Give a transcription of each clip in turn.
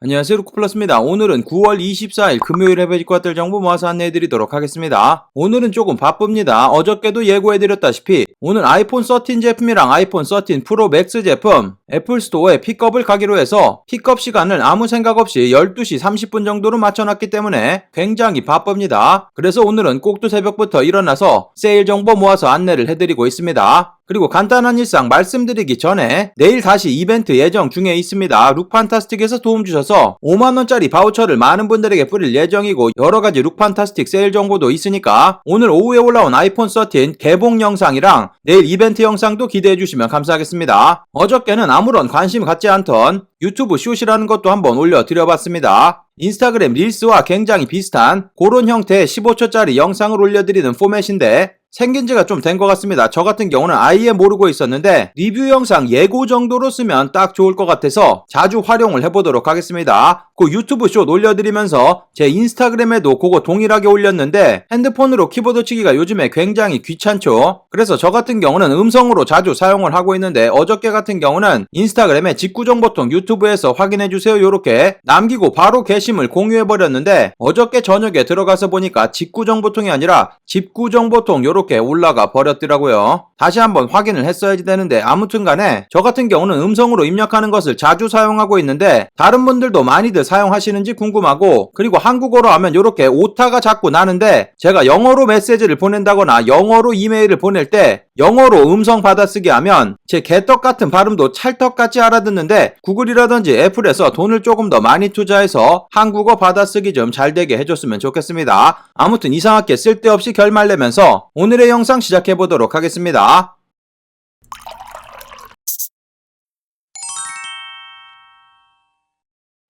안녕하세요, 루크플러스입니다. 오늘은 9월 24일 금요일 해외 직구들 정보 모아서 안내해드리도록 하겠습니다. 오늘은 조금 바쁩니다. 어저께도 예고해드렸다시피 오늘 아이폰 13 제품이랑 아이폰 13 프로 맥스 제품 애플스토어에 픽업을 가기로 해서 픽업 시간을 아무 생각 없이 12시 30분 정도로 맞춰놨기 때문에 굉장히 바쁩니다. 그래서 오늘은 꼭두 새벽부터 일어나서 세일 정보 모아서 안내를 해드리고 있습니다. 그리고 간단한 일상 말씀드리기 전에 내일 다시 이벤트 예정 중에 있습니다. 룩판타스틱에서 도움 주셔서 5만원짜리 바우처를 많은 분들에게 뿌릴 예정이고 여러가지 룩판타스틱 세일 정보도 있으니까 오늘 오후에 올라온 아이폰 13 개봉 영상이랑 내일 이벤트 영상도 기대해주시면 감사하겠습니다. 어저께는 아무런 관심 갖지 않던 유튜브 숏이라는 것도 한번 올려드려봤습니다. 인스타그램 릴스와 굉장히 비슷한 그런 형태의 15초짜리 영상을 올려드리는 포맷인데 생긴 지가 좀 된 것 같습니다. 저 같은 경우는 아예 모르고 있었는데 리뷰 영상 예고 정도로 쓰면 딱 좋을 것 같아서 자주 활용을 해보도록 하겠습니다. 그 유튜브 숏 올려드리면서 제 인스타그램에도 그거 동일하게 올렸는데 핸드폰으로 키보드 치기가 요즘에 굉장히 귀찮죠. 그래서 저 같은 경우는 음성으로 자주 사용을 하고 있는데 어저께 같은 경우는 인스타그램에 직구정보통 유튜브에서 확인해주세요 요렇게 남기고 바로 게시물 공유해버렸는데 어저께 저녁에 들어가서 보니까 직구정보통이 아니라 집구정보통 요렇게 올라가 버렸더라고요. 다시 한번 확인을 했어야지 되는데 아무튼 간에 저 같은 경우는 음성으로 입력하는 것을 자주 사용하고 있는데 다른 분들도 많이들 사용하시는지 궁금하고 그리고 한국어로 하면 요렇게 오타가 자꾸 나는데 제가 영어로 메시지를 보낸다거나 영어로 이메일을 보낼 때 영어로 음성 받아쓰기 하면 제 개떡 같은 발음도 찰떡같이 알아듣는데 구글이라든지 애플에서 돈을 조금 더 많이 투자해서 한국어 받아쓰기 좀 잘 되게 해줬으면 좋겠습니다. 아무튼 이상하게 쓸데없이 결말 내면서 오늘의 영상 시작해보도록 하겠습니다.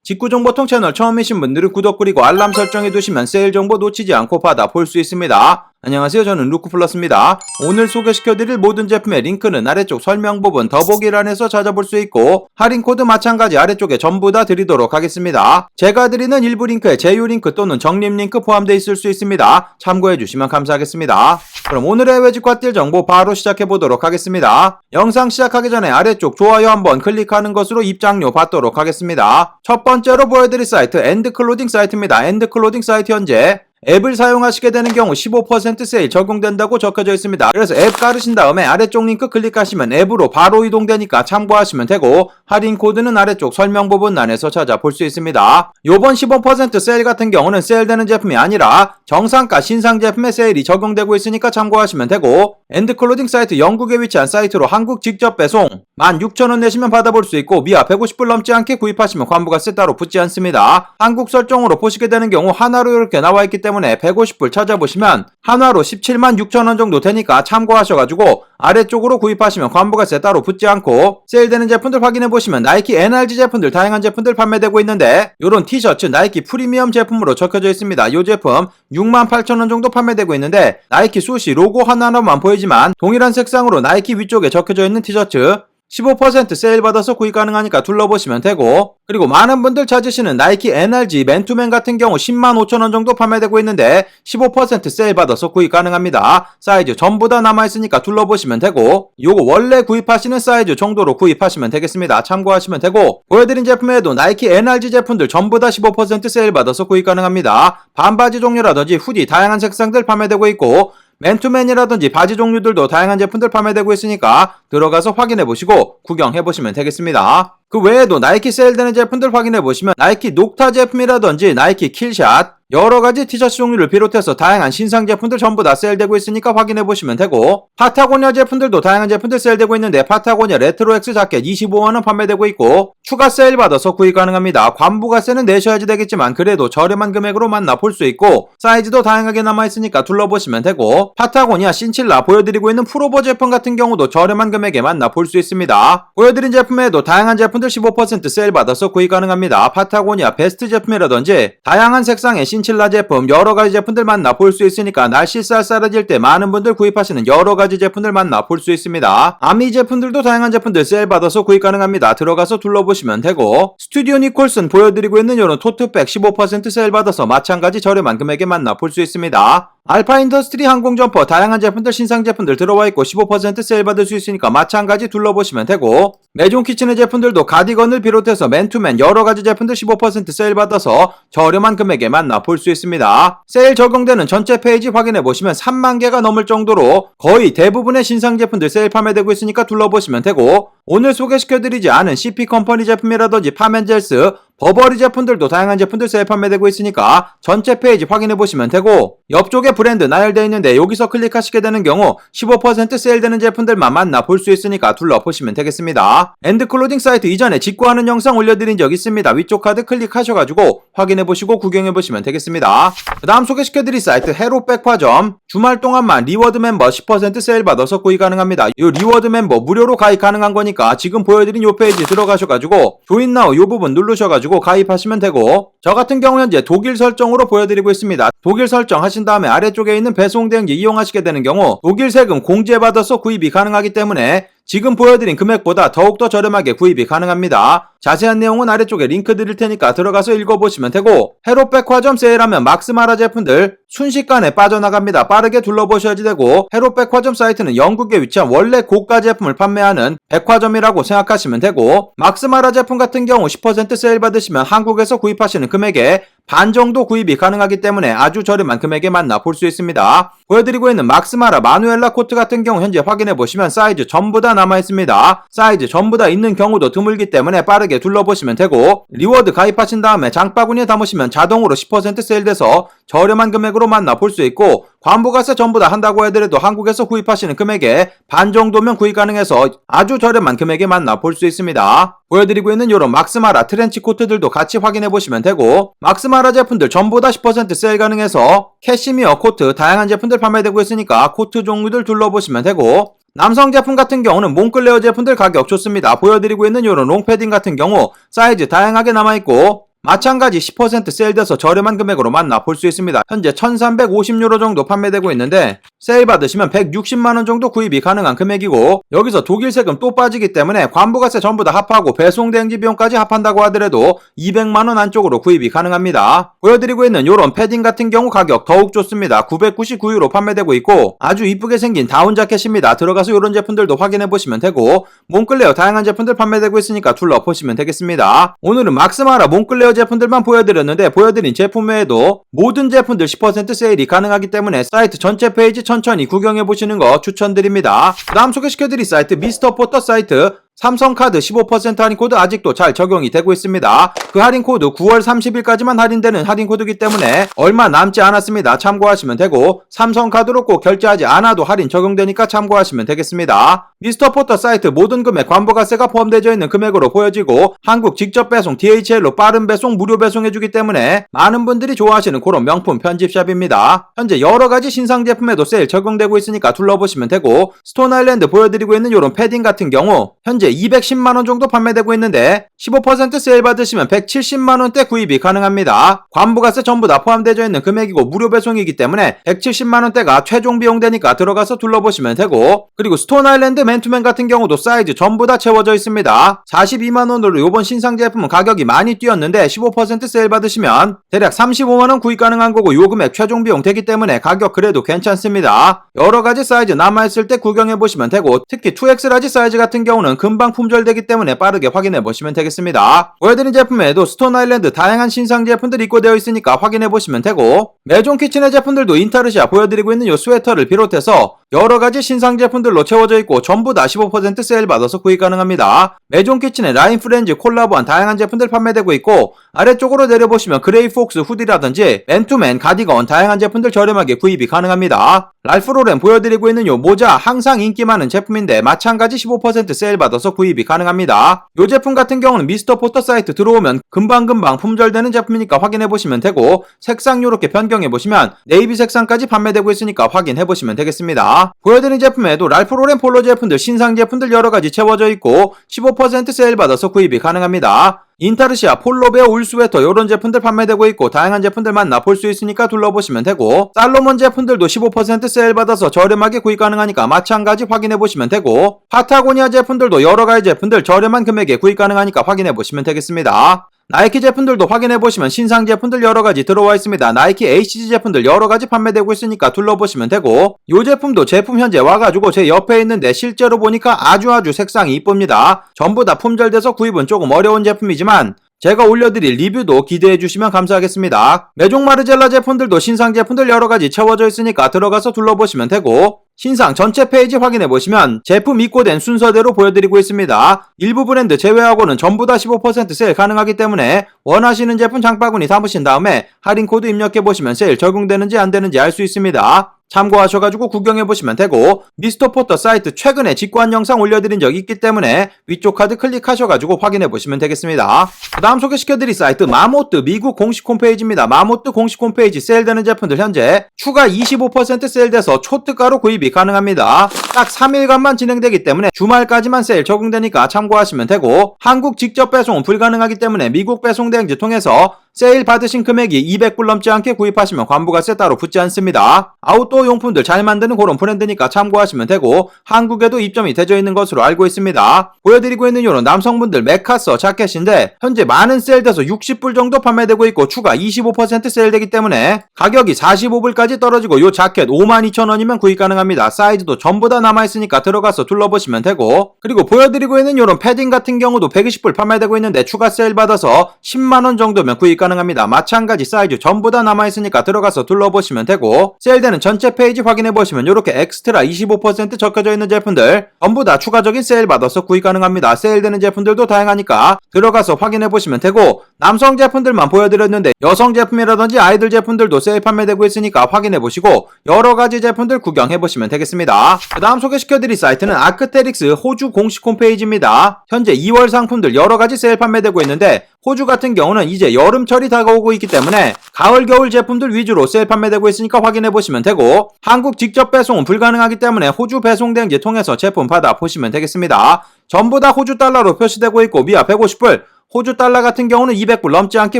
직구정보통 채널 처음이신 분들은 구독 그리고 알람 설정해두시면 세일 정보 놓치지 않고 받아볼 수 있습니다. 안녕하세요, 저는 루크플러스입니다. 오늘 소개시켜드릴 모든 제품의 링크는 아래쪽 설명 부분 더보기란에서 찾아볼 수 있고 할인코드 마찬가지 아래쪽에 전부 다 드리도록 하겠습니다. 제가 드리는 일부 링크에 제휴 링크 또는 적립 링크 포함되어 있을 수 있습니다. 참고해주시면 감사하겠습니다. 그럼 오늘의 해외 직구딜 정보 바로 시작해보도록 하겠습니다. 영상 시작하기 전에 아래쪽 좋아요 한번 클릭하는 것으로 입장료 받도록 하겠습니다. 첫 번째로 보여드릴 사이트 엔드클로딩 사이트입니다. 엔드클로딩 사이트 현재 앱을 사용하시게 되는 경우 15% 세일 적용된다고 적혀져 있습니다. 그래서 앱 깔으신 다음에 아래쪽 링크 클릭하시면 앱으로 바로 이동되니까 참고하시면 되고 할인 코드는 아래쪽 설명 부분란에서 찾아볼 수 있습니다. 요번 15% 세일 같은 경우는 세일되는 제품이 아니라 정상가 신상 제품의 세일이 적용되고 있으니까 참고하시면 되고 엔드클로딩 사이트 영국에 위치한 사이트로 한국 직접 배송 16,000원 내시면 받아볼 수 있고 미아 150불 넘지 않게 구입하시면 관부가세 따로 붙지 않습니다. 한국 설정으로 보시게 되는 경우 하나로 이렇게 나와있기 때문에 150불 찾아보시면 한화로 176,000원 정도 되니까 참고하셔가지고 아래쪽으로 구입하시면 관부가세 따로 붙지 않고 세일되는 제품들 확인해보시면 나이키 NRG 제품들 다양한 제품들 판매되고 있는데 요런 티셔츠 나이키 프리미엄 제품으로 적혀져 있습니다. 요 제품 68,000원 정도 판매되고 있는데 나이키 수시 로고 하나만 보이지만 동일한 색상으로 나이키 위쪽에 적혀져 있는 티셔츠 15% 세일 받아서 구입 가능하니까 둘러보시면 되고 그리고 많은 분들 찾으시는 나이키 NRG 맨투맨 같은 경우 105,000원 정도 판매되고 있는데 15% 세일 받아서 구입 가능합니다. 사이즈 전부 다 남아있으니까 둘러보시면 되고 요거 원래 구입하시는 사이즈 정도로 구입하시면 되겠습니다. 참고하시면 되고 보여드린 제품에도 나이키 NRG 제품들 전부 다 15% 세일 받아서 구입 가능합니다. 반바지 종류라든지 후디 다양한 색상들 판매되고 있고 맨투맨이라든지 바지 종류들도 다양한 제품들 판매되고 있으니까 들어가서 확인해보시고 구경해보시면 되겠습니다. 그 외에도 나이키 세일되는 제품들 확인해보시면 나이키 녹타 제품이라든지 나이키 킬샷 여러가지 티셔츠 종류를 비롯해서 다양한 신상 제품들 전부 다 세일되고 있으니까 확인해보시면 되고 파타고니아 제품들도 다양한 제품들 세일되고 있는데 파타고니아 레트로 X 자켓 25만원 판매되고 있고 추가 세일 받아서 구입 가능합니다. 관부가세는 내셔야지 되겠지만 그래도 저렴한 금액으로 만나볼 수 있고 사이즈도 다양하게 남아있으니까 둘러보시면 되고 파타고니아 신칠라 보여드리고 있는 프로보 제품 같은 경우도 저렴한 금액에 만나볼 수 있습니다. 보여드린 제품에도 다양한 제품들 15% 세일 받아서 구입 가능합니다. 파타고니아 베스트 제품이라든지 다양한 색상의 신칠라 제품 여러가지 제품들 만나볼 수 있으니까 날씨 쌀쌀해질 때 많은 분들 구입하시는 여러가지 제품들 만나볼 수 있습니다. 아미 제품들도 다양한 제품들 세일 받아서 구입 가능합니다. 들어가서 둘러보시면 되고 스튜디오 니콜슨 보여드리고 있는 이런 토트백 15% 세일 받아서 마찬가지 저렴한 금액에 만나볼 수 있습니다. 알파 인더스트리 항공 점퍼 다양한 제품들 신상 제품들 들어와 있고 15% 세일 받을 수 있으니까 마찬가지 둘러보시면 되고, 메종 키친의 제품들도 가디건을 비롯해서 맨투맨 여러가지 제품들 15% 세일 받아서 저렴한 금액에 만나볼 수 있습니다. 세일 적용되는 전체 페이지 확인해보시면 3만 개가 넘을 정도로 거의 대부분의 신상 제품들 세일 판매되고 있으니까 둘러보시면 되고, 오늘 소개시켜드리지 않은 CP 컴퍼니 제품이라든지 파멘젤스, 버버리 제품들도 다양한 제품들 세일 판매되고 있으니까 전체 페이지 확인해보시면 되고, 옆쪽에 브랜드 나열되어 있는데 여기서 클릭하시게 되는 경우 15% 세일되는 제품들만 만나볼 수 있으니까 둘러보시면 되겠습니다. 엔드클로딩 사이트 이전에 직구하는 영상 올려드린 적 있습니다. 위쪽 카드 클릭하셔가지고 확인해보시고 구경해보시면 되겠습니다. 그 다음 소개시켜드릴 사이트 해로백화점, 주말 동안만 리워드 멤버 10% 세일 받아서 구입 가능합니다. 이 리워드 멤버 무료로 가입 가능한 거니까 지금 보여드린 요 페이지 들어가셔가지고 조인 나우 요 부분 누르셔가지고 가입하시면 되고, 저 같은 경우 현재 독일 설정으로 보여드리고 있습니다. 독일 설정 하신 다음에 아래쪽에 있는 배송 대행지 이용하시게 되는 경우 독일 세금 공제받아서 구입이 가능하기 때문에 지금 보여드린 금액보다 더욱더 저렴하게 구입이 가능합니다. 자세한 내용은 아래쪽에 링크 드릴 테니까 들어가서 읽어보시면 되고, 해로백화점 세일하면 막스마라 제품들 순식간에 빠져나갑니다. 빠르게 둘러보셔야지 되고, 해로백화점 사이트는 영국에 위치한 원래 고가 제품을 판매하는 백화점이라고 생각하시면 되고, 막스마라 제품 같은 경우 10% 세일 받으시면 한국에서 구입하시는 금액의 반 정도 구입이 가능하기 때문에 아주 저렴한 금액에 만나볼 수 있습니다. 보여드리고 있는 막스마라 마누엘라 코트 같은 경우 현재 확인해보시면 사이즈 전부 다 남아있습니다. 사이즈 전부 다 있는 경우도 드물기 때문에 빠르게 둘러보시면 되고, 리워드 가입하신 다음에 장바구니에 담으시면 자동으로 10% 세일돼서 저렴한 금액으로 만나볼 수 있고, 관부가세 전부 다 한다고 해더라도 한국에서 구입하시는 금액의 반 정도면 구입 가능해서 아주 저렴한 금액에 만나볼 수 있습니다. 보여드리고 있는 이런 막스마라 트렌치 코트들도 같이 확인해보시면 되고, 막스마라 제품들 전부 다 10% 세일 가능해서 캐시미어 코트 다양한 제품들 판매되고 있으니까 코트 종류들 둘러보시면 되고, 남성 제품 같은 경우는 몽클레어 제품들 가격 좋습니다. 보여드리고 있는 이런 롱패딩 같은 경우 사이즈 다양하게 남아있고 마찬가지 10% 세일돼서 저렴한 금액으로 만나볼 수 있습니다. 현재 1350유로 정도 판매되고 있는데 세일 받으시면 160만원 정도 구입이 가능한 금액이고, 여기서 독일 세금 또 빠지기 때문에 관부가세 전부 다 합하고 배송 대행지 비용까지 합한다고 하더라도 200만원 안쪽으로 구입이 가능합니다. 보여드리고 있는 이런 패딩 같은 경우 가격 더욱 좋습니다. 999유로 판매되고 있고 아주 이쁘게 생긴 다운 자켓입니다. 들어가서 이런 제품들도 확인해보시면 되고, 몽클레어 다양한 제품들 판매되고 있으니까 둘러보시면 되겠습니다. 오늘은 막스마라 몽클레어 제품들만 보여드렸는데 보여드린 제품 외에도 모든 제품들 10% 세일이 가능하기 때문에 사이트 전체 페이지 천천히 구경해보시는 거 추천드립니다. 그 다음 소개시켜드릴 사이트 미스터 포터 사이트, 삼성카드 15% 할인 코드 아직도 잘 적용이 되고 있습니다. 그 할인 코드 9월 30일까지만 할인되는 할인 코드이기 때문에 얼마 남지 않았습니다. 참고하시면 되고, 삼성카드로 꼭 결제하지 않아도 할인 적용되니까 참고하시면 되겠습니다. 미스터 포터 사이트 모든 금액 관부가세가 포함되어 있는 금액으로 보여지고, 한국 직접 배송 DHL로 빠른 배송 무료 배송해주기 때문에 많은 분들이 좋아하시는 그런 명품 편집샵입니다. 현재 여러가지 신상 제품에도 세일 적용되고 있으니까 둘러보시면 되고, 스톤 아일랜드 보여드리고 있는 이런 패딩 같은 경우 현재 210만원 정도 판매되고 있는데 15% 세일 받으시면 170만원대 구입이 가능합니다. 관부가세 전부 다 포함되어 있는 금액이고 무료 배송이기 때문에 170만원대가 최종 비용 되니까 들어가서 둘러보시면 되고, 그리고 스톤 아일랜드 맨투맨 같은 경우도 사이즈 전부 다 채워져 있습니다. 42만원으로 이번 신상 제품은 가격이 많이 뛰었는데 15% 세일 받으시면 대략 35만원 구입 가능한 거고, 요 금액 최종 비용 되기 때문에 가격 그래도 괜찮습니다. 여러가지 사이즈 남아있을 때 구경해보시면 되고, 특히 2X 라지 사이즈 같은 경우는 금방 품절되기 때문에 빠르게 확인해보시면 되겠습니다. 보여드린 제품에도 스톤 아일랜드 다양한 신상 제품들이 입고되어 있으니까 확인해보시면 되고, 메종 키친의 제품들도 인타르시아 보여드리고 있는 요 스웨터를 비롯해서 여러가지 신상 제품들로 채워져 있고 전부 다 15% 세일 받아서 구입 가능합니다. 메종 키친의 라인 프렌즈 콜라보한 다양한 제품들 판매되고 있고, 아래쪽으로 내려보시면 그레이 폭스 후디라든지 맨투맨 가디건 다양한 제품들 저렴하게 구입이 가능합니다. 랄프 로렌 보여드리고 있는 요 모자 항상 인기 많은 제품인데 마찬가지 15% 세일 받아서 구입이 가능합니다. 요 제품 같은 경우는 미스터 포터 사이트 들어오면 금방금방 품절되는 제품이니까 확인해보시면 되고, 색상 요렇게 변경해보시면 네이비 색상까지 판매되고 있으니까 확인해보시면 되겠습니다. 보여드린 제품에도 랄프 로렌 폴로 제품들 신상 제품들 여러가지 채워져 있고 15% 세일 받아서 구입이 가능합니다. 인타르시아, 폴로베어, 울스웨터 이런 제품들 판매되고 있고 다양한 제품들 만나볼 수 있으니까 둘러보시면 되고, 살로몬 제품들도 15% 세일 받아서 저렴하게 구입 가능하니까 마찬가지 확인해보시면 되고, 파타고니아 제품들도 여러가지 제품들 저렴한 금액에 구입 가능하니까 확인해보시면 되겠습니다. 나이키 제품들도 확인해보시면 신상 제품들 여러가지 들어와 있습니다. 나이키 HG 제품들 여러가지 판매되고 있으니까 둘러보시면 되고, 요 제품도 제품 현재 와가지고 제 옆에 있는데 실제로 보니까 아주 색상이 이쁩니다. 전부 다 품절돼서 구입은 조금 어려운 제품이지만 제가 올려드릴 리뷰도 기대해주시면 감사하겠습니다. 메종 마르젤라 제품들도 신상 제품들 여러가지 채워져 있으니까 들어가서 둘러보시면 되고, 신상 전체 페이지 확인해보시면 제품 입고된 순서대로 보여드리고 있습니다. 일부 브랜드 제외하고는 전부 다 15% 세일 가능하기 때문에 원하시는 제품 장바구니 담으신 다음에 할인 코드 입력해보시면 세일 적용되는지 안되는지 알 수 있습니다. 참고하셔가지고 구경해보시면 되고, 미스터 포터 사이트 최근에 직관 영상 올려드린 적 있기 때문에 위쪽 카드 클릭하셔가지고 확인해보시면 되겠습니다. 그 다음 소개시켜드릴 사이트 마모트 미국 공식 홈페이지입니다. 마모트 공식 홈페이지 세일되는 제품들 현재 추가 25% 세일돼서 초특가로 구입이 가능합니다. 딱 3일간만 진행되기 때문에 주말까지만 세일 적용되니까 참고하시면 되고, 한국 직접 배송은 불가능하기 때문에 미국 배송 대행지 통해서 세일 받으신 금액이 200불 넘지 않게 구입하시면 관부가세 따로 붙지 않습니다. 아웃도어 용품들 잘 만드는 그런 브랜드니까 참고하시면 되고, 한국에도 입점이 되어 있는 것으로 알고 있습니다. 보여드리고 있는 요런 남성분들 메카서 자켓인데 현재 많은 세일돼서 60불 정도 판매되고 있고 추가 25% 세일되기 때문에 가격이 45불까지 떨어지고 요 자켓 52,000원이면 구입 가능합니다. 사이즈도 전부 다 남아있으니까 들어가서 둘러보시면 되고, 그리고 보여드리고 있는 요런 패딩 같은 경우도 120불 판매되고 있는데 추가 세일 받아서 10만원 정도면 구입 가능합니다. 마찬가지 사이즈 전부 다 남아있으니까 들어가서 둘러보시면 되고, 세일되는 전체 페이지 확인해보시면 이렇게 엑스트라 25% 적혀져 있는 제품들 전부 다 추가적인 세일 받아서 구입 가능합니다. 세일되는 제품들도 다양하니까 들어가서 확인해보시면 되고, 남성 제품들만 보여드렸는데 여성 제품이라든지 아이들 제품들도 세일 판매되고 있으니까 확인해보시고 여러가지 제품들 구경해보시면 되겠습니다. 그 다음 소개시켜드릴 사이트는 아크테릭스 호주 공식 홈페이지입니다. 현재 2월 상품들 여러가지 세일 판매되고 있는데 호주 같은 경우는 이제 여름철이 다가오고 있기 때문에 가을 겨울 제품들 위주로 세일 판매되고 있으니까 확인해보시면 되고, 한국 직접 배송은 불가능하기 때문에 호주 배송 대행지 통해서 제품 받아보시면 되겠습니다. 전부 다 호주 달러로 표시되고 있고 미아 150불, 호주 달러 같은 경우는 200불 넘지 않게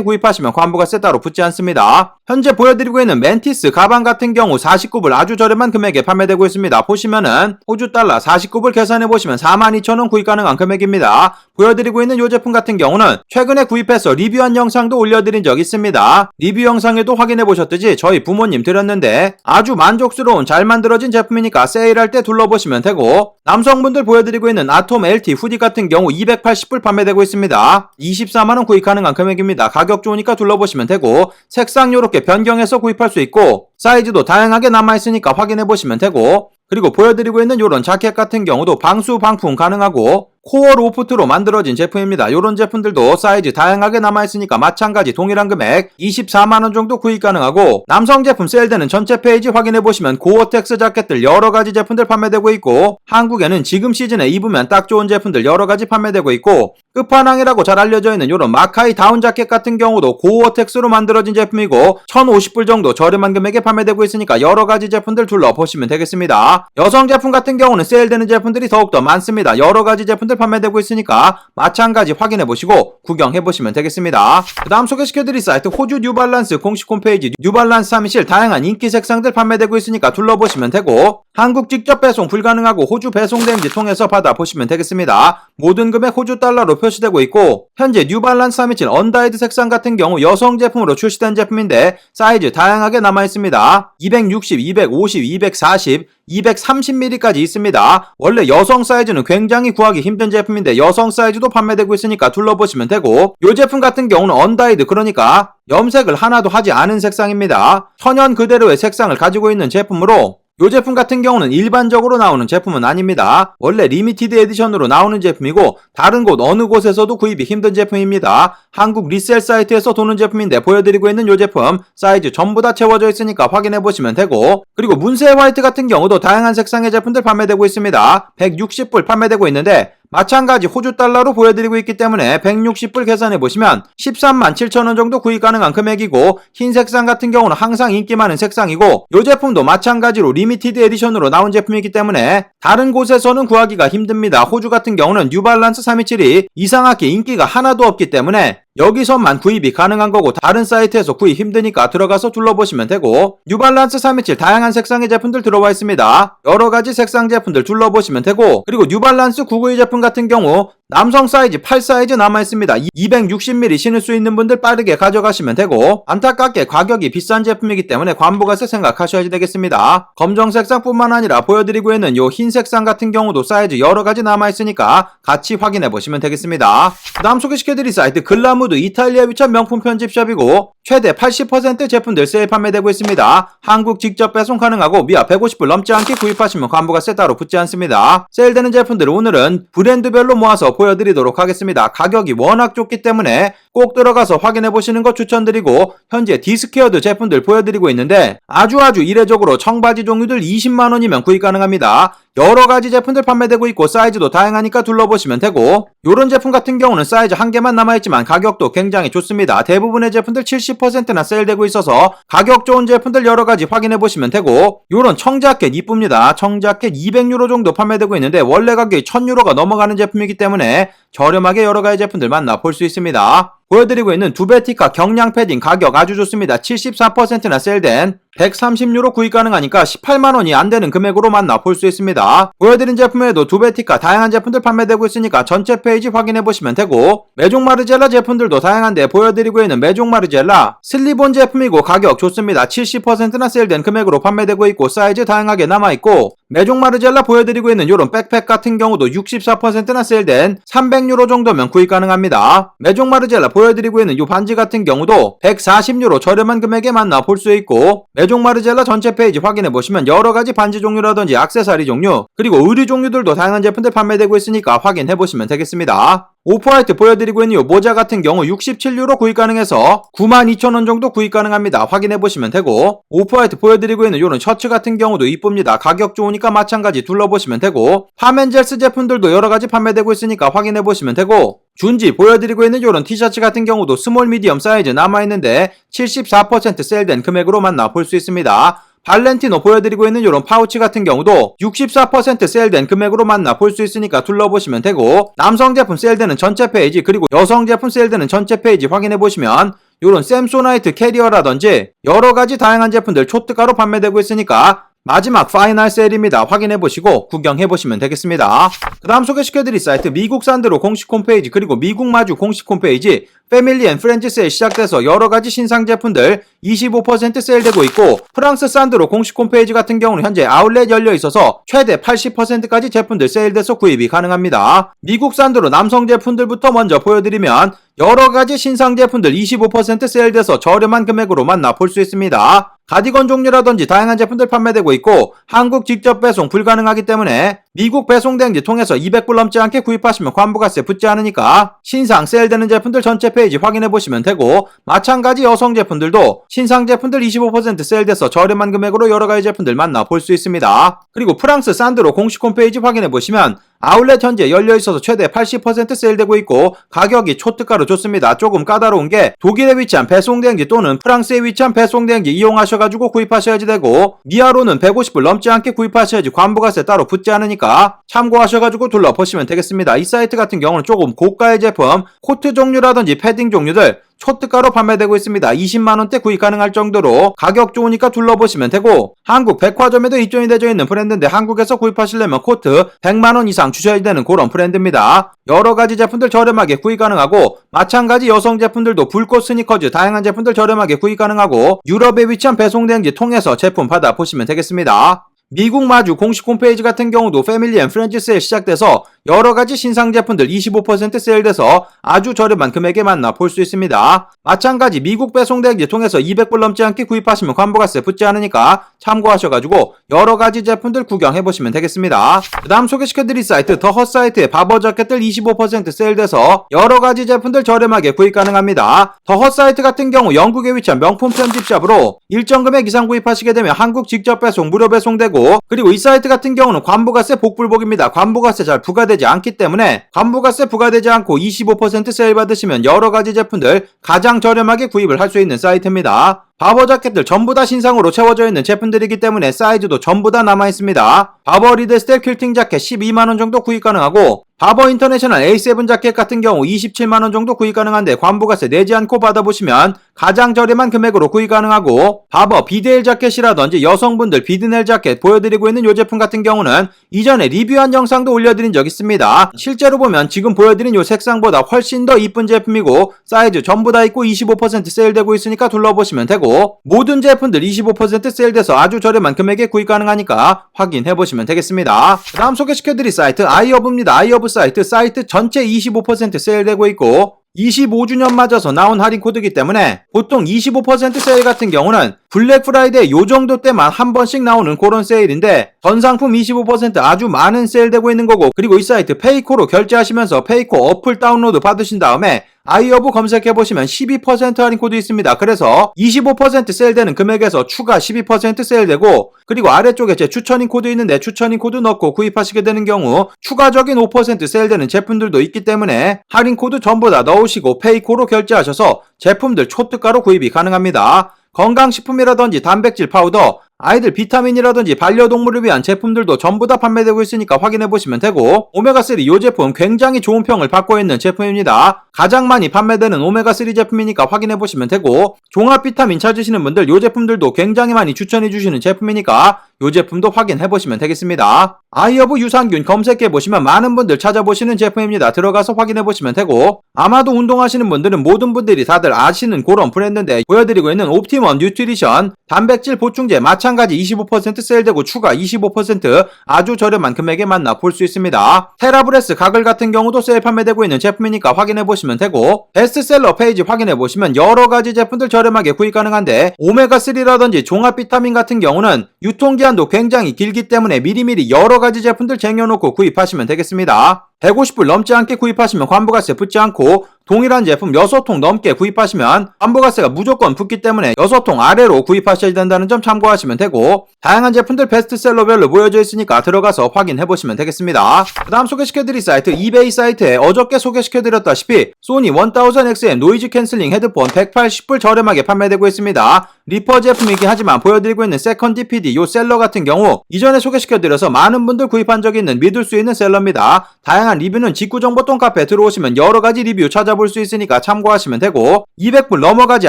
구입하시면 관부가세 따로 붙지 않습니다. 현재 보여드리고 있는 멘티스 가방 같은 경우 49불 아주 저렴한 금액에 판매되고 있습니다. 보시면은 호주 달러 49불 계산해보시면 42,000원 구입 가능한 금액입니다. 보여드리고 있는 이 제품 같은 경우는 최근에 구입해서 리뷰한 영상도 올려드린 적 있습니다. 리뷰 영상에도 확인해보셨듯이 저희 부모님 드렸는데 아주 만족스러운 잘 만들어진 제품이니까 세일할 때 둘러보시면 되고, 남성분들 보여드리고 있는 아톰 LT 후디 같은 경우 280불 판매되고 있습니다. 24만원 구입 가능한 금액입니다. 가격 좋으니까 둘러보시면 되고, 색상 요렇게 변경해서 구입할 수 있고 사이즈도 다양하게 남아있으니까 확인해보시면 되고, 그리고 보여드리고 있는 요런 자켓 같은 경우도 방수 방풍 가능하고 코어 로프트로 만들어진 제품입니다. 요런 제품들도 사이즈 다양하게 남아있으니까 마찬가지 동일한 금액 24만원 정도 구입 가능하고, 남성 제품 세일되는 전체 페이지 확인해보시면 고어텍스 자켓들 여러가지 제품들 판매되고 있고, 한국에는 지금 시즌에 입으면 딱 좋은 제품들 여러가지 판매되고 있고, 끝판왕이라고 잘 알려져 있는 요런 마카이 다운 자켓 같은 경우도 고어텍스로 만들어진 제품이고 1,050불 정도 저렴한 금액에 판매되고 있으니까 여러가지 제품들 둘러보시면 되겠습니다. 여성 제품 같은 경우는 세일되는 제품들이 더욱더 많습니다. 여러가지 제품들 판매되고 있으니까 마찬가지 확인해보시고 구경해보시면 되겠습니다. 그 다음 소개시켜드릴 사이트 호주 뉴발란스 공식 홈페이지 뉴발란스 사무실 다양한 인기 색상들 판매되고 있으니까 둘러보시면 되고, 한국 직접 배송 불가능하고 호주 배송 대행지 통해서 받아보시면 되겠습니다. 모든 금액 호주 달러로 표시되고 있고, 현재 뉴발란스 327 언다이드 색상 같은 경우 여성 제품으로 출시된 제품인데 사이즈 다양하게 남아있습니다. 260, 250, 240, 230mm까지 있습니다. 원래 여성 사이즈는 굉장히 구하기 힘든 제품인데 여성 사이즈도 판매되고 있으니까 둘러보시면 되고, 이 제품 같은 경우는 언다이드, 그러니까 염색을 하나도 하지 않은 색상입니다. 천연 그대로의 색상을 가지고 있는 제품으로 이 제품 같은 경우는 일반적으로 나오는 제품은 아닙니다. 원래 리미티드 에디션으로 나오는 제품이고 다른 곳 어느 곳에서도 구입이 힘든 제품입니다. 한국 리셀 사이트에서 도는 제품인데 보여드리고 있는 이 제품 사이즈 전부 다 채워져 있으니까 확인해보시면 되고, 그리고 문세 화이트 같은 경우도 다양한 색상의 제품들 판매되고 있습니다. 160불 판매되고 있는데 마찬가지 호주 달러로 보여드리고 있기 때문에 160불 계산해보시면 13만 7천원 정도 구입 가능한 금액이고, 흰 색상 같은 경우는 항상 인기 많은 색상이고 이 제품도 마찬가지로 리미티드 에디션으로 나온 제품이기 때문에 다른 곳에서는 구하기가 힘듭니다. 호주 같은 경우는 뉴발란스 327이 이상하게 인기가 하나도 없기 때문에 여기서만 구입이 가능한 거고 다른 사이트에서 구입 힘드니까 들어가서 둘러보시면 되고, 뉴발란스 327 다양한 색상의 제품들 들어와 있습니다. 여러가지 색상 제품들 둘러보시면 되고, 그리고 뉴발란스 992 제품 같은 경우 남성 사이즈 8 사이즈 남아있습니다. 260mm 신을 수 있는 분들 빠르게 가져가시면 되고, 안타깝게 가격이 비싼 제품이기 때문에 관부가세 생각하셔야 되겠습니다. 검정 색상뿐만 아니라 보여드리고 있는 요 흰 색상 같은 경우도 사이즈 여러가지 남아있으니까 같이 확인해보시면 되겠습니다. 그 다음 소개시켜드릴 사이트 글라무드 이탈리아 위치한 명품 편집샵이고, 최대 80% 제품들 세일 판매되고 있습니다. 한국 직접 배송 가능하고 미아 150불 넘지 않게 구입하시면 관부가세 따로 붙지 않습니다. 세일되는 제품들을 오늘은 브랜드별로 모아서 보여드리도록 하겠습니다. 가격이 워낙 좋기 때문에 꼭 들어가서 확인해보시는 거 추천드리고, 현재 디스케어드 제품들 보여드리고 있는데 아주 이례적으로 청바지 종류들 20만원이면 구입 가능합니다. 여러가지 제품들 판매되고 있고 사이즈도 다양하니까 둘러보시면 되고, 요런 제품 같은 경우는 사이즈 한 개만 남아있지만 가격도 굉장히 좋습니다. 대부분의 제품들 70%나 세일되고 있어서 가격 좋은 제품들 여러가지 확인해보시면 되고, 요런 청자켓 이쁩니다. 청자켓 200유로 정도 판매되고 있는데 원래 가격이 1000유로가 넘어가는 제품이기 때문에 저렴하게 여러가지 제품들 만나볼 수 있습니다. 보여드리고 있는 두베티카 경량 패딩 가격 아주 좋습니다. 74%나 세일된 130유로 구입 가능하니까 18만원이 안되는 금액으로 만나볼 수 있습니다. 보여드린 제품에도 두베티카 다양한 제품들 판매되고 있으니까 전체 페이지 확인해보시면 되고, 메종 마르젤라 제품들도 다양한데 보여드리고 있는 메종 마르젤라 슬립온 제품이고 가격 좋습니다. 70%나 세일된 금액으로 판매되고 있고 사이즈 다양하게 남아있고, 메종 마르젤라 보여드리고 있는 요런 백팩 같은 경우도 64%나 세일된 300유로 정도면 구입 가능합니다. 메종 마르젤라 보여드리고 있는 요 반지 같은 경우도 140유로 저렴한 금액에 만나볼 수 있고, 메종 마르젤라 전체 페이지 확인해보시면 여러가지 반지 종류라든지 액세서리 종류 그리고 의류 종류들도 다양한 제품들 판매되고 있으니까 확인해보시면 되겠습니다. 오프화이트 보여드리고 있는 요 모자 같은 경우 67유로 구입 가능해서 92,000원 정도 구입 가능합니다. 확인해보시면 되고, 오프화이트 보여드리고 있는 요런 셔츠 같은 경우도 이쁩니다. 가격 좋으니까 마찬가지 둘러보시면 되고, 파멘젤스 제품들도 여러가지 판매되고 있으니까 확인해보시면 되고, 준지 보여드리고 있는 요런 티셔츠 같은 경우도 스몰 미디엄 사이즈 남아있는데 74% 세일된 금액으로 만나볼 수 있습니다. 발렌티노 보여드리고 있는 이런 파우치 같은 경우도 64% 세일된 금액으로 만나볼 수 있으니까 둘러보시면 되고, 남성 제품 세일되는 전체 페이지 그리고 여성 제품 세일되는 전체 페이지 확인해보시면 이런 샘소나이트 캐리어라든지 여러가지 다양한 제품들 초특가로 판매되고 있으니까 마지막 파이널 세일입니다. 확인해보시고 구경해보시면 되겠습니다. 그 다음 소개시켜드릴 사이트 미국 산드로 공식 홈페이지 그리고 미국 마주 공식 홈페이지 패밀리 앤 프렌즈 세일 시작돼서 여러가지 신상 제품들 25% 세일되고 있고, 프랑스 산드로 공식 홈페이지 같은 경우는 현재 아울렛 열려 있어서 최대 80%까지 제품들 세일돼서 구입이 가능합니다. 미국 산드로 남성 제품들부터 먼저 보여드리면 여러가지 신상 제품들 25% 세일돼서 저렴한 금액으로 만나볼 수 있습니다. 가디건 종류라든지 다양한 제품들 판매되고 있고 한국 직접 배송 불가능하기 때문에 미국 배송 대행지 통해서 200불 넘지 않게 구입하시면 관부가세 붙지 않으니까 신상 세일되는 제품들 전체 페이지 확인해보시면 되고, 마찬가지 여성 제품들도 신상 제품들 25% 세일돼서 저렴한 금액으로 여러가지 제품들 만나볼 수 있습니다. 그리고 프랑스 산드로 공식 홈페이지 확인해보시면 아울렛 현재 열려있어서 최대 80% 세일되고 있고 가격이 초특가로 좋습니다. 조금 까다로운 게 독일에 위치한 배송대행지 또는 프랑스에 위치한 배송대행지 이용하셔가지고 구입하셔야지 되고, 미아로는 150불 넘지 않게 구입하셔야지 관부가세 따로 붙지 않으니까 참고하셔가지고 둘러보시면 되겠습니다. 이 사이트 같은 경우는 조금 고가의 제품 코트 종류라든지 패딩 종류들 초특가로 판매되고 있습니다. 20만원대 구입 가능할 정도로 가격 좋으니까 둘러보시면 되고, 한국 백화점에도 입점이 되어 있는 브랜드인데 한국에서 구입하시려면 코트 100만원 이상 주셔야 되는 그런 브랜드입니다. 여러가지 제품들 저렴하게 구입 가능하고, 마찬가지 여성 제품들도 불꽃 스니커즈 다양한 제품들 저렴하게 구입 가능하고, 유럽에 위치한 배송대행지 통해서 제품 받아보시면 되겠습니다. 미국 마주 공식 홈페이지 같은 경우도 패밀리 앤 프렌즈 세일 시작돼서 여러가지 신상 제품들 25% 세일돼서 아주 저렴한 금액에 만나볼 수 있습니다. 마찬가지 미국 배송대행지 통해서 200불 넘지 않게 구입하시면 관부가세 붙지 않으니까 참고하셔가지고 여러가지 제품들 구경해보시면 되겠습니다. 그 다음 소개시켜드릴 사이트 더 헛사이트의 바버자켓들 25% 세일돼서 여러가지 제품들 저렴하게 구입 가능합니다. 더 헛사이트 같은 경우 영국에 위치한 명품 편집샵으로 일정 금액 이상 구입하시게 되면 한국 직접 배송 무료 배송되고, 그리고 이 사이트 같은 경우는 관부가세 복불복입니다. 관부가세 잘 부과되지 않기 때문에 관부가세 부과되지 않고 25% 세일 받으시면 여러가지 제품들 가장 저렴하게 구입을 할 수 있는 사이트입니다. 바버 자켓들 전부 다 신상으로 채워져 있는 제품들이기 때문에 사이즈도 전부 다 남아있습니다. 바버 리드 스텝 퀼팅 자켓 12만원 정도 구입 가능하고, 바버 인터내셔널 A7 자켓 같은 경우 27만원 정도 구입 가능한데 관부가세 내지 않고 받아보시면 가장 저렴한 금액으로 구입 가능하고, 바버 비데일 자켓이라든지 여성분들 비드넬 자켓 보여드리고 있는 이 제품 같은 경우는 이전에 리뷰한 영상도 올려드린 적 있습니다. 실제로 보면 지금 보여드린 이 색상보다 훨씬 더 이쁜 제품이고 사이즈 전부 다 있고 25% 세일되고 있으니까 둘러보시면 되고, 모든 제품들 25% 세일돼서 아주 저렴한 금액에 구입 가능하니까 확인해보시면 되겠습니다. 다음 소개시켜드릴 사이트 아이허브입니다. 아이허브 사이트 전체 25% 세일되고 있고 25주년 맞아서 나온 할인 코드이기 때문에 보통 25% 세일 같은 경우는 블랙 프라이데이 요 정도 때만 한 번씩 나오는 그런 세일인데 전 상품 25% 아주 많은 세일되고 있는 거고, 그리고 이 사이트 페이코로 결제하시면서 페이코 어플 다운로드 받으신 다음에 아이허브 검색해보시면 12% 할인 코드 있습니다. 그래서 25% 세일되는 금액에서 추가 12% 세일되고, 그리고 아래쪽에 제 추천인 코드 있는데 추천인 코드 넣고 구입하시게 되는 경우 추가적인 5% 세일되는 제품들도 있기 때문에 할인 코드 전부 다 넣으시고 페이코로 결제하셔서 제품들 초특가로 구입이 가능합니다. 건강식품이라든지 단백질 파우더, 아이들 비타민이라든지 반려동물을 위한 제품들도 전부 다 판매되고 있으니까 확인해보시면 되고, 오메가3 이 제품 굉장히 좋은 평을 받고 있는 제품입니다. 가장 많이 판매되는 오메가3 제품이니까 확인해보시면 되고, 종합 비타민 찾으시는 분들 이 제품들도 굉장히 많이 추천해주시는 제품이니까 이 제품도 확인해보시면 되겠습니다. 아이허브 유산균 검색해보시면 많은 분들 찾아보시는 제품입니다. 들어가서 확인해보시면 되고, 아마도 운동하시는 분들은 모든 분들이 다들 아시는 그런 브랜드인데 보여드리고 있는 옵티멈 뉴트리션 단백질 보충제 마찬가지 25% 세일되고 추가 25% 아주 저렴한 금액에 만나볼 수 있습니다. 테라브레스 가글 같은 경우도 세일 판매되고 있는 제품이니까 확인해보시면 되고, 베스트셀러 페이지 확인해보시면 여러가지 제품들 저렴하게 구입 가능한데 오메가3라든지 종합 비타민 같은 경우는 유통기한도 굉장히 길기 때문에 미리미리 여러가지 제품들 쟁여놓고 구입하시면 되겠습니다. 150불 넘지 않게 구입하시면 관부가세 붙지 않고, 동일한 제품 6통 넘게 구입하시면 관부가세가 무조건 붙기 때문에 6통 아래로 구입하셔야 된다는 점 참고하시면 되고, 다양한 제품들 베스트셀러별로 모여져 있으니까 들어가서 확인해보시면 되겠습니다. 그 다음 소개시켜드릴 사이트 이베이 사이트에 어저께 소개시켜드렸다시피 소니 1000XM 노이즈 캔슬링 헤드폰 180불 저렴하게 판매되고 있습니다. 리퍼 제품이긴 하지만 보여드리고 있는 세컨 DPD 요 셀러 같은 경우 이전에 소개시켜드려서 많은 분들 구입한 적이 있는 믿을 수 있는 셀러입니다. 다양한 리뷰는 직구정보통 카페에 들어오시면 여러가지 리뷰 찾아볼 수 있으니까 참고하시면 되고, 200불 넘어가지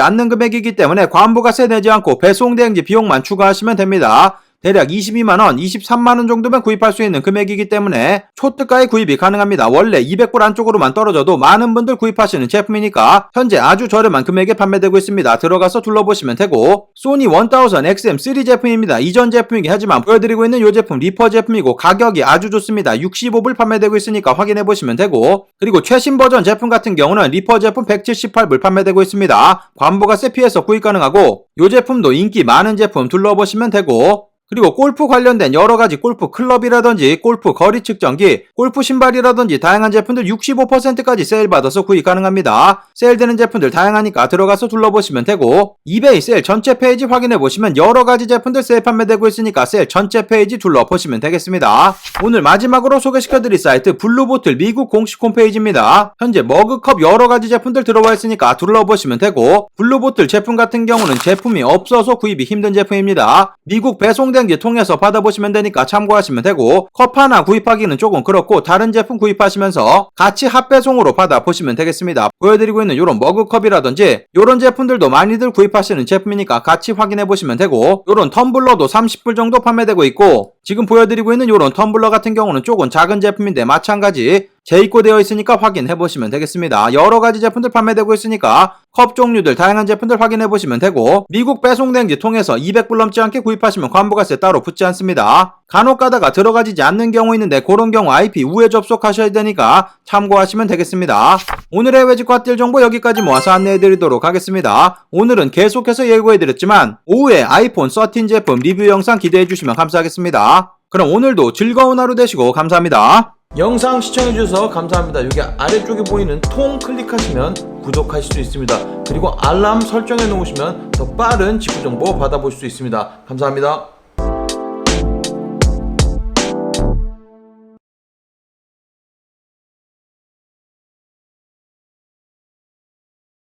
않는 금액이기 때문에 관부가세 내지 않고 배송대행지 비용만 추가하시면 됩니다. 대략 22만원, 23만원 정도면 구입할 수 있는 금액이기 때문에 초특가에 구입이 가능합니다. 원래 200불 안쪽으로만 떨어져도 많은 분들 구입하시는 제품이니까 현재 아주 저렴한 금액에 판매되고 있습니다. 들어가서 둘러보시면 되고, 소니 1000XM3 제품입니다. 이전 제품이긴 하지만 보여드리고 있는 이 제품 리퍼 제품이고 가격이 아주 좋습니다. 65불 판매되고 있으니까 확인해보시면 되고, 그리고 최신 버전 제품 같은 경우는 리퍼 제품 178불 판매되고 있습니다. 관부가세 피해서 구입 가능하고 이 제품도 인기 많은 제품 둘러보시면 되고, 그리고 골프 관련된 여러가지 골프 클럽이라든지 골프 거리 측정기, 골프 신발이라든지 다양한 제품들 65%까지 세일받아서 구입 가능합니다. 세일되는 제품들 다양하니까 들어가서 둘러보시면 되고, 이베이 세일 전체 페이지 확인해보시면 여러가지 제품들 세일 판매되고 있으니까 세일 전체 페이지 둘러보시면 되겠습니다. 오늘 마지막으로 소개시켜드릴 사이트 블루보틀 미국 공식 홈페이지입니다. 현재 머그컵 여러가지 제품들 들어와 있으니까 둘러보시면 되고, 블루보틀 제품 같은 경우는 제품이 없어서 구입이 힘든 제품입니다. 미국 배송된 지 통해서 받아보시면 되니까 참고하시면 되고, 컵 하나 구입하기는 조금 그렇고 다른 제품 구입하시면서 같이 합배송으로 받아보시면 되겠습니다. 보여드리고 있는 이런 머그컵이라든지 이런 제품들도 많이들 구입하시는 제품이니까 같이 확인해보시면 되고, 이런 텀블러도 30불 정도 판매되고 있고, 지금 보여드리고 있는 이런 텀블러 같은 경우는 조금 작은 제품인데 마찬가지 재입고되어 있으니까 확인해보시면 되겠습니다. 여러가지 제품들 판매되고 있으니까 컵 종류들 다양한 제품들 확인해보시면 되고, 미국 배송대행지 통해서 200불 넘지 않게 구입하시면 관부가세 따로 붙지 않습니다. 간혹 가다가 들어가지지 않는 경우 있는데 그런 경우 IP 우회 접속하셔야 되니까 참고하시면 되겠습니다. 오늘의 외직과 뛸 정보 여기까지 모아서 안내해드리도록 하겠습니다. 오늘은 계속해서 예고해드렸지만 오후에 아이폰 13 제품 리뷰 영상 기대해주시면 감사하겠습니다. 그럼 오늘도 즐거운 하루 되시고 감사합니다. 영상 시청해주셔서 감사합니다. 여기 아래쪽에 보이는 통 클릭하시면 구독하실 수 있습니다. 그리고 알람 설정해 놓으시면 더 빠른 직구 정보 받아볼 수 있습니다. 감사합니다.